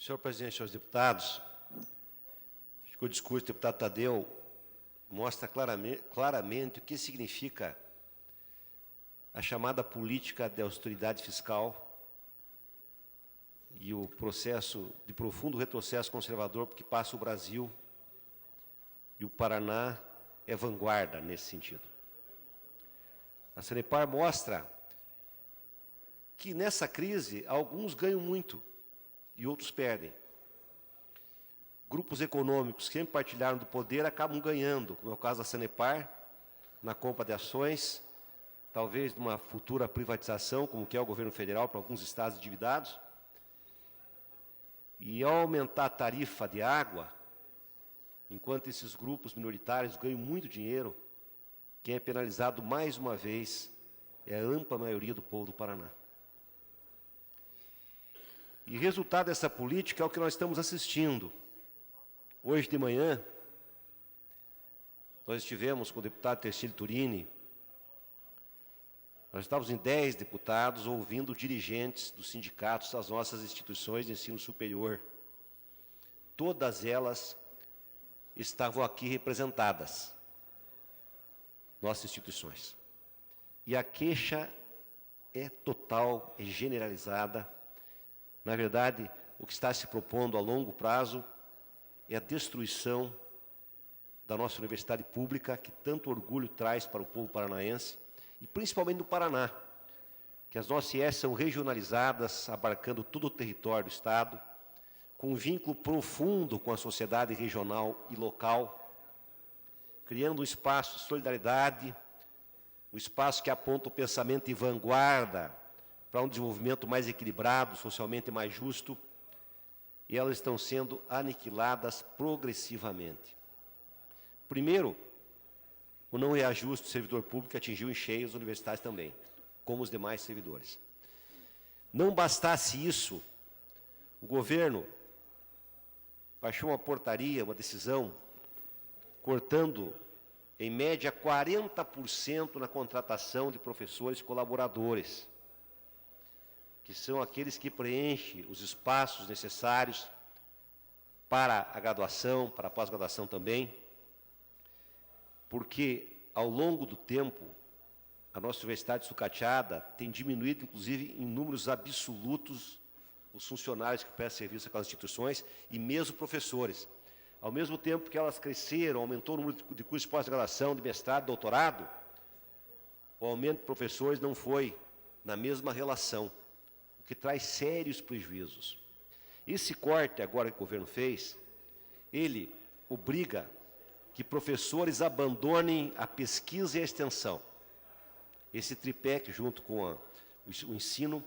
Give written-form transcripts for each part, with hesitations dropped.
Senhor presidente, senhores deputados, acho que o discurso do deputado Tadeu mostra claramente o que significa a chamada política de austeridade fiscal e o processo de profundo retrocesso conservador que passa o Brasil, e o Paraná é vanguarda nesse sentido. A Sanepar mostra que nessa crise alguns ganham muito e outros perdem. Grupos econômicos que sempre partilharam do poder acabam ganhando, como é o caso da Sanepar, na compra de ações, talvez de uma futura privatização, como que é o governo federal para alguns estados endividados. E ao aumentar a tarifa de água, enquanto esses grupos minoritários ganham muito dinheiro, quem é penalizado mais uma vez é a ampla maioria do povo do Paraná. E resultado dessa política é o que nós estamos assistindo. Hoje de manhã, nós estivemos com o deputado Tercílio Turini, nós estávamos em 10 deputados ouvindo dirigentes dos sindicatos das nossas instituições de ensino superior. Todas elas estavam aqui representadas, nossas instituições. E a queixa é total, é generalizada. Na verdade, o que está se propondo a longo prazo é a destruição da nossa universidade pública, que tanto orgulho traz para o povo paranaense, e principalmente do Paraná, que as nossas IES são regionalizadas, abarcando todo o território do Estado, com um vínculo profundo com a sociedade regional e local, criando um espaço de solidariedade, um espaço que aponta o pensamento de vanguarda para um desenvolvimento mais equilibrado, socialmente mais justo, e elas estão sendo aniquiladas progressivamente. Primeiro, o não reajuste do servidor público atingiu em cheio as universidades também, como os demais servidores. Não bastasse isso, o governo baixou uma portaria, uma decisão, cortando, em média, 40% na contratação de professores e colaboradores, que são aqueles que preenchem os espaços necessários para a graduação, para a pós-graduação também, porque, ao longo do tempo, a nossa universidade sucateada tem diminuído, inclusive, em números absolutos, os funcionários que prestam serviço àquelas instituições e mesmo professores. Ao mesmo tempo que elas cresceram, aumentou o número de cursos de pós-graduação, de mestrado, doutorado, o aumento de professores não foi na mesma relação, o que traz sérios prejuízos. Esse corte agora que o governo fez, ele obriga que professores abandonem a pesquisa e a extensão. Esse tripé, que junto com o ensino,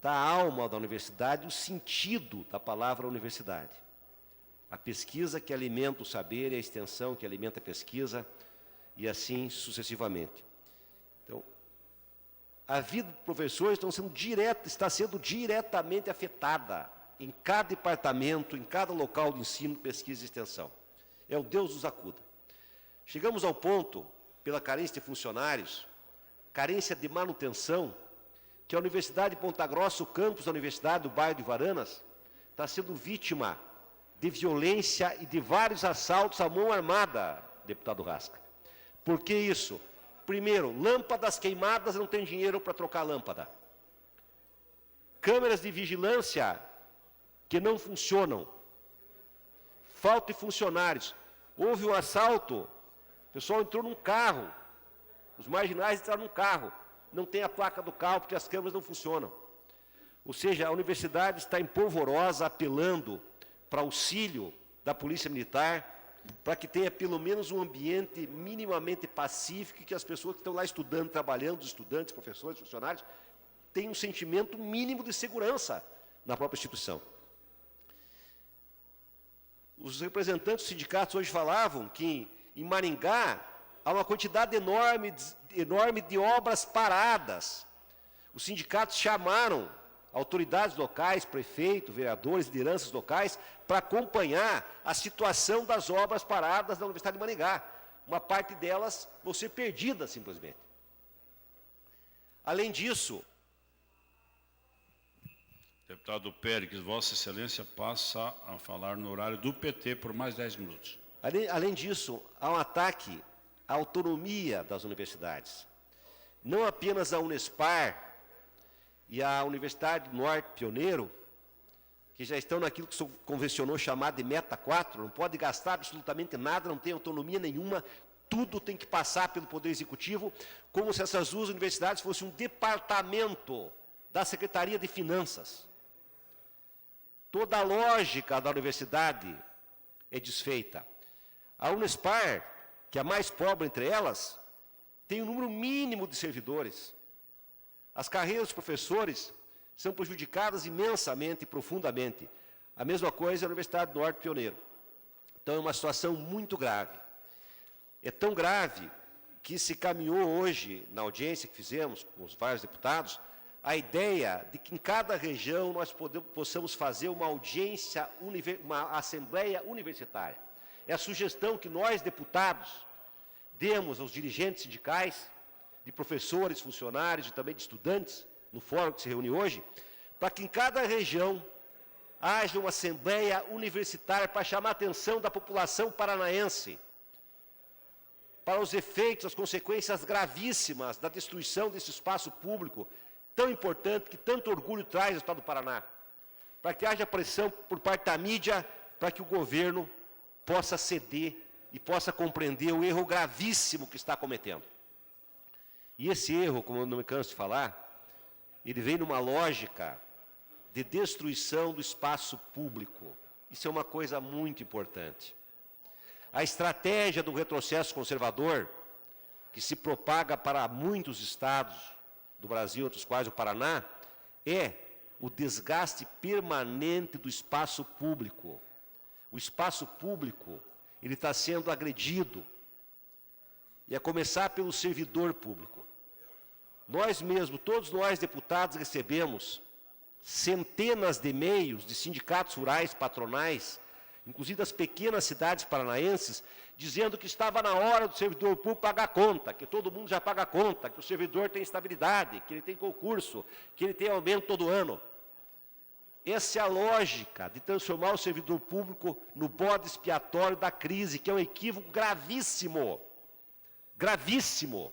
dá a alma da universidade, o sentido da palavra universidade. A pesquisa que alimenta o saber e a extensão que alimenta a pesquisa, e assim sucessivamente. Então, a vida dos professores está sendo diretamente afetada em cada departamento, em cada local de ensino, pesquisa e extensão. É o Deus nos acuda. Chegamos ao ponto, pela carência de funcionários, carência de manutenção, que a Universidade de Ponta Grossa, o campus da Universidade do bairro de Varanas, está sendo vítima de violência e de vários assaltos à mão armada, deputado Rasca. Por que isso? Primeiro, lâmpadas queimadas, não tem dinheiro para trocar lâmpada. Câmeras de vigilância que não funcionam. Falta de funcionários. Houve um assalto, o pessoal entrou num carro, os marginais entraram num carro, não tem a placa do carro porque as câmeras não funcionam. Ou seja, a universidade está em polvorosa, apelando para auxílio da Polícia Militar, para que tenha pelo menos um ambiente minimamente pacífico, e que as pessoas que estão lá estudando, trabalhando, os estudantes, professores, funcionários, tenham um sentimento mínimo de segurança na própria instituição. Os representantes dos sindicatos hoje falavam que em Maringá há uma quantidade enorme de obras paradas. Os sindicatos chamaram autoridades locais, prefeito, vereadores, lideranças locais, para acompanhar a situação das obras paradas da Universidade de Maringá. Uma parte delas vão ser perdidas, simplesmente. Além disso, Deputado Pérez, Vossa Excelência passa a falar no horário do PT por mais 10 minutos. Além disso, há um ataque à autonomia das universidades. Não apenas a Unespar e a Universidade do Norte Pioneiro, que já estão naquilo que se convencionou chamar de Meta 4, não pode gastar absolutamente nada, não tem autonomia nenhuma, tudo tem que passar pelo Poder Executivo, como se essas duas universidades fossem um departamento da Secretaria de Finanças. Toda a lógica da universidade é desfeita. A Unespar, que é a mais pobre entre elas, tem um número mínimo de servidores. As carreiras dos professores são prejudicadas imensamente e profundamente. A mesma coisa é a Universidade do Norte Pioneiro. Então, é uma situação muito grave. É tão grave que se caminhou hoje, na audiência que fizemos com os vários deputados, a ideia de que em cada região nós possamos fazer uma audiência, uma assembleia universitária. É a sugestão que nós, deputados, demos aos dirigentes sindicais, de professores, funcionários e também de estudantes, no fórum que se reuniu hoje, para que em cada região haja uma assembleia universitária para chamar a atenção da população paranaense para os efeitos, as consequências gravíssimas da destruição desse espaço público tão importante, que tanto orgulho traz ao Estado do Paraná, para que haja pressão por parte da mídia, para que o governo possa ceder e possa compreender o erro gravíssimo que está cometendo. E esse erro, como eu não me canso de falar, ele vem numa lógica de destruição do espaço público. Isso é uma coisa muito importante. A estratégia do retrocesso conservador, que se propaga para muitos estados do Brasil, entre os quais o Paraná, é o desgaste permanente do espaço público. O espaço público, ele está sendo agredido, e a começar pelo servidor público. Nós mesmos, todos nós deputados, recebemos centenas de e-mails de sindicatos rurais, patronais, inclusive das pequenas cidades paranaenses, dizendo que estava na hora do servidor público pagar conta, que todo mundo já paga conta, que o servidor tem estabilidade, que ele tem concurso, que ele tem aumento todo ano. Essa é a lógica de transformar o servidor público no bode expiatório da crise, que é um equívoco gravíssimo. Gravíssimo.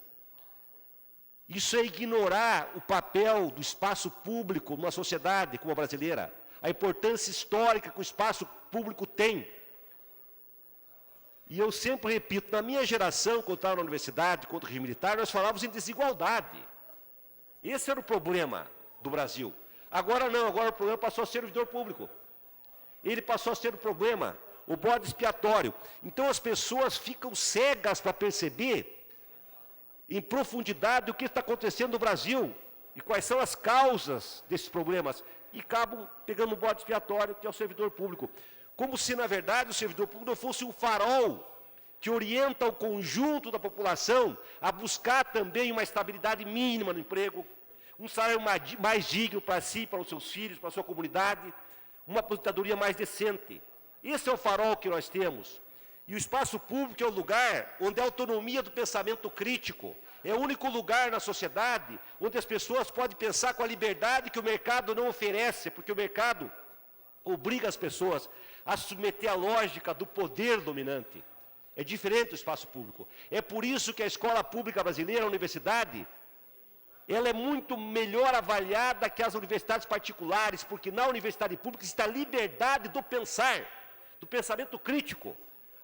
Isso é ignorar o papel do espaço público numa sociedade como a brasileira, a importância histórica que o espaço público tem. E eu sempre repito, na minha geração, quando estava na universidade, contra o regime militar, nós falávamos em desigualdade. Esse era o problema do Brasil. Agora não, agora o problema passou a ser o servidor público. Ele passou a ser o problema, o bode expiatório. Então as pessoas ficam cegas para perceber em profundidade o que está acontecendo no Brasil e quais são as causas desses problemas, e acabam pegando o bode expiatório, que é o servidor público. Como se, na verdade, o servidor público não fosse um farol que orienta o conjunto da população a buscar também uma estabilidade mínima no emprego, um salário mais digno para si, para os seus filhos, para a sua comunidade, uma aposentadoria mais decente. Esse é o farol que nós temos. E o espaço público é o lugar onde a autonomia do pensamento crítico é o único lugar na sociedade onde as pessoas podem pensar com a liberdade que o mercado não oferece, porque o mercado obriga as pessoas a submeter à lógica do poder dominante. É diferente do espaço público. É por isso que a escola pública brasileira, a universidade, ela é muito melhor avaliada que as universidades particulares, porque na universidade pública está a liberdade do pensar, do pensamento crítico.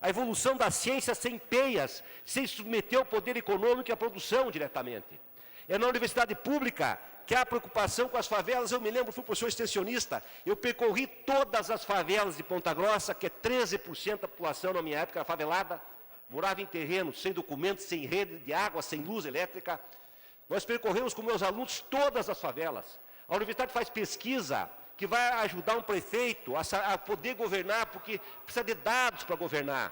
A evolução da ciência sem peias, sem submeter o poder econômico e a produção diretamente. É na universidade pública que há preocupação com as favelas. Eu me lembro, fui professor extensionista, eu percorri todas as favelas de Ponta Grossa, que é 13% da população na minha época era favelada, morava em terrenos, sem documentos, sem rede de água, sem luz elétrica. Nós percorremos com meus alunos todas as favelas. A universidade faz pesquisa que vai ajudar um prefeito a poder governar, porque precisa de dados para governar.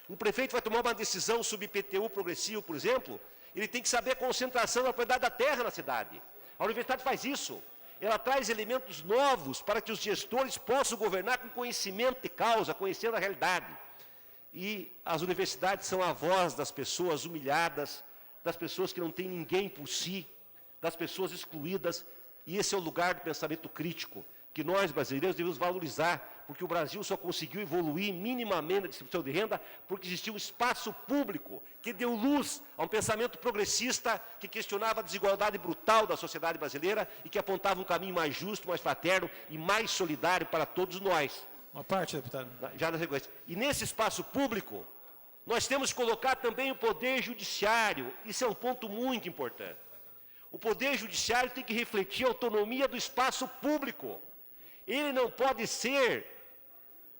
Um prefeito vai tomar uma decisão sobre IPTU progressivo, por exemplo, ele tem que saber a concentração da propriedade da terra na cidade. A universidade faz isso. Ela traz elementos novos para que os gestores possam governar com conhecimento de causa, conhecendo a realidade. E as universidades são a voz das pessoas humilhadas, das pessoas que não têm ninguém por si, das pessoas excluídas, e esse é o lugar do pensamento crítico. que nós, brasileiros, devemos valorizar, porque o Brasil só conseguiu evoluir minimamente na distribuição de renda porque existia um espaço público que deu luz a um pensamento progressista que questionava a desigualdade brutal da sociedade brasileira e que apontava um caminho mais justo, mais fraterno e mais solidário para todos nós. Uma parte, deputado. Já na sequência. E nesse espaço público, nós temos que colocar também o Poder Judiciário. Isso é um ponto muito importante. O Poder Judiciário tem que refletir a autonomia do espaço público. Ele não pode ser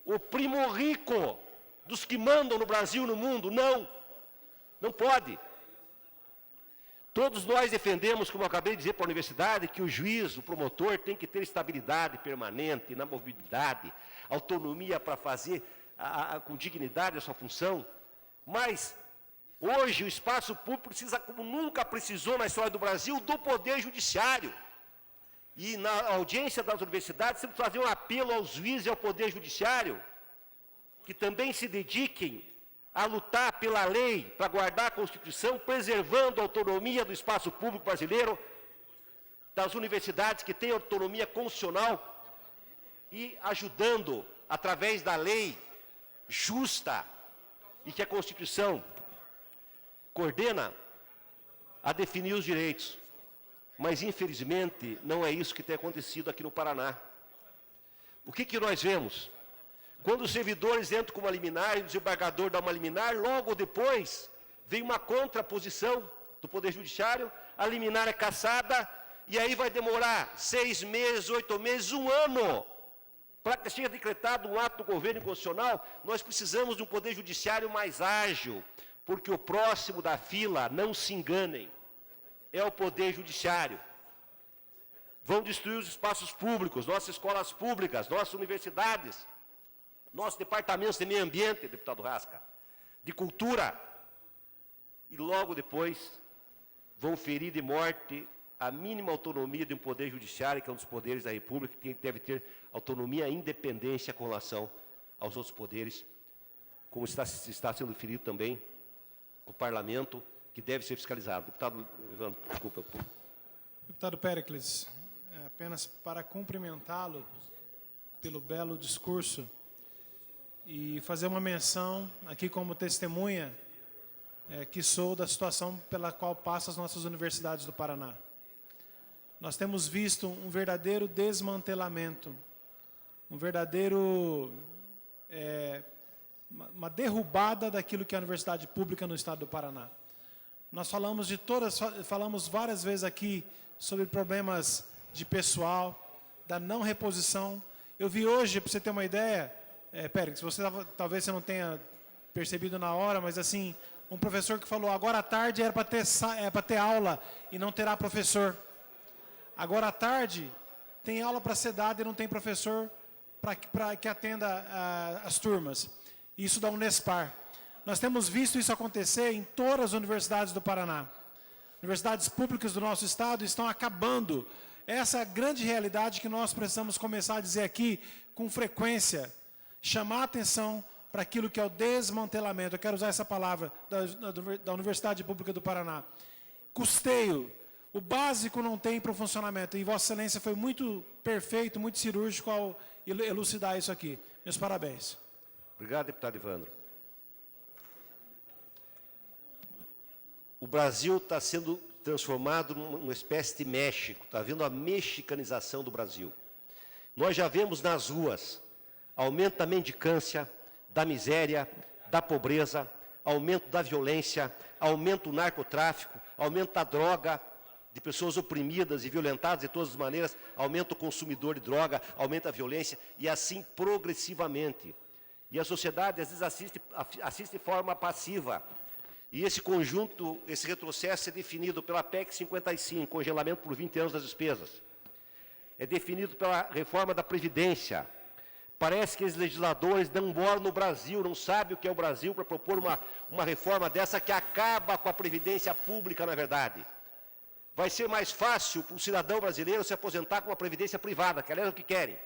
o primo rico dos que mandam no Brasil e no mundo. Não. Não pode. Todos nós defendemos, como eu acabei de dizer para a universidade, que o juiz, o promotor, tem que ter estabilidade permanente, inamovibilidade, autonomia para fazer com dignidade a sua função. Mas, hoje, o espaço público precisa, como nunca precisou na história do Brasil, do Poder Judiciário. E na audiência das universidades, temos que fazer um apelo aos juízes e ao Poder Judiciário, que também se dediquem a lutar pela lei, para guardar a Constituição, preservando a autonomia do espaço público brasileiro, das universidades que têm autonomia constitucional e ajudando, através da lei justa e que a Constituição coordena, a definir os direitos. Mas, infelizmente, não é isso que tem acontecido aqui no Paraná. O que nós vemos? Quando os servidores entram com uma liminar e o desembargador dá uma liminar, logo depois vem uma contraposição do Poder Judiciário, a liminar é cassada, e aí vai demorar 6 meses, 8 meses, 1 ano, para que seja decretado um ato do governo inconstitucional. Nós precisamos de um Poder Judiciário mais ágil, porque o próximo da fila, não se enganem, é o Poder Judiciário. Vão destruir os espaços públicos, nossas escolas públicas, nossas universidades, nossos departamentos de meio ambiente, deputado Rasca, de cultura, e logo depois vão ferir de morte a mínima autonomia de um Poder Judiciário, que é um dos poderes da República, que deve ter autonomia e independência com relação aos outros poderes, como está sendo ferido também o Parlamento, que deve ser fiscalizado. Deputado Evandro, desculpa. Deputado Péricles, apenas para cumprimentá-lo pelo belo discurso e fazer uma menção aqui como testemunha que sou da situação pela qual passam as nossas universidades do Paraná. Nós temos visto um verdadeiro desmantelamento, um verdadeiro, uma derrubada daquilo que é a universidade pública no estado do Paraná. Nós falamos várias vezes aqui sobre problemas de pessoal, da não reposição. Eu vi hoje, para você ter uma ideia, Pérez, talvez você não tenha percebido na hora, mas assim, um professor que falou, agora à tarde era para ter aula e não terá professor. Agora à tarde tem aula para ser dada e não tem professor para que atenda as turmas. Isso da Unespar. Nós temos visto isso acontecer em todas as universidades do Paraná. Universidades públicas do nosso estado estão acabando. Essa é a grande realidade que nós precisamos começar a dizer aqui com frequência. Chamar a atenção para aquilo que é o desmantelamento. Eu quero usar essa palavra da Universidade Pública do Paraná. Custeio. O básico não tem para o funcionamento. E Vossa Excelência foi muito perfeito, muito cirúrgico ao elucidar isso aqui. Meus parabéns. Obrigado, deputado Evandro. O Brasil está sendo transformado numa espécie de México. Está havendo a mexicanização do Brasil. Nós já vemos nas ruas aumento da mendicância, da miséria, da pobreza, aumento da violência, aumento do narcotráfico, aumento da droga, de pessoas oprimidas e violentadas de todas as maneiras, aumenta o consumidor de droga, aumenta a violência, e assim progressivamente. E a sociedade, às vezes, assiste de forma passiva. E esse conjunto, esse retrocesso é definido pela PEC 55, congelamento por 20 anos das despesas. É definido pela reforma da Previdência. Parece que os legisladores não moram no Brasil, não sabem o que é o Brasil para propor uma reforma dessa que acaba com a Previdência Pública, na verdade. Vai ser mais fácil para o cidadão brasileiro se aposentar com uma previdência privada, que aliás é o que querem,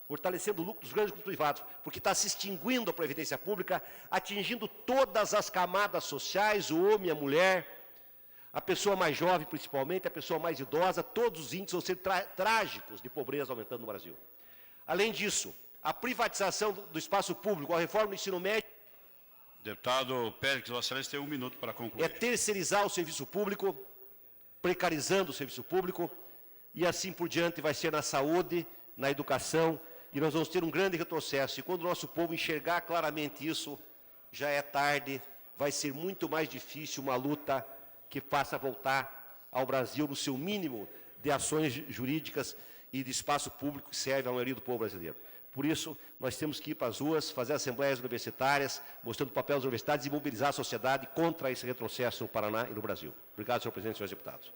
fortalecendo o lucro dos grandes grupos privados, porque está se extinguindo a previdência pública, atingindo todas as camadas sociais, o homem, a mulher, a pessoa mais jovem principalmente, a pessoa mais idosa, todos os índices vão ser trágicos de pobreza aumentando no Brasil. Além disso, a privatização do espaço público, a reforma do ensino médio, Deputado Pérez, Vossa Excelência tem 1 minuto para concluir. é terceirizar o serviço público, precarizando o serviço público, e assim por diante vai ser na saúde, na educação, e nós vamos ter um grande retrocesso. E quando o nosso povo enxergar claramente isso, já é tarde, vai ser muito mais difícil uma luta que faça voltar ao Brasil no seu mínimo de ações jurídicas e de espaço público que serve à maioria do povo brasileiro. Por isso, nós temos que ir para as ruas, fazer assembleias universitárias, mostrando o papel das universidades e mobilizar a sociedade contra esse retrocesso no Paraná e no Brasil. Obrigado, senhor presidente e senhores deputados.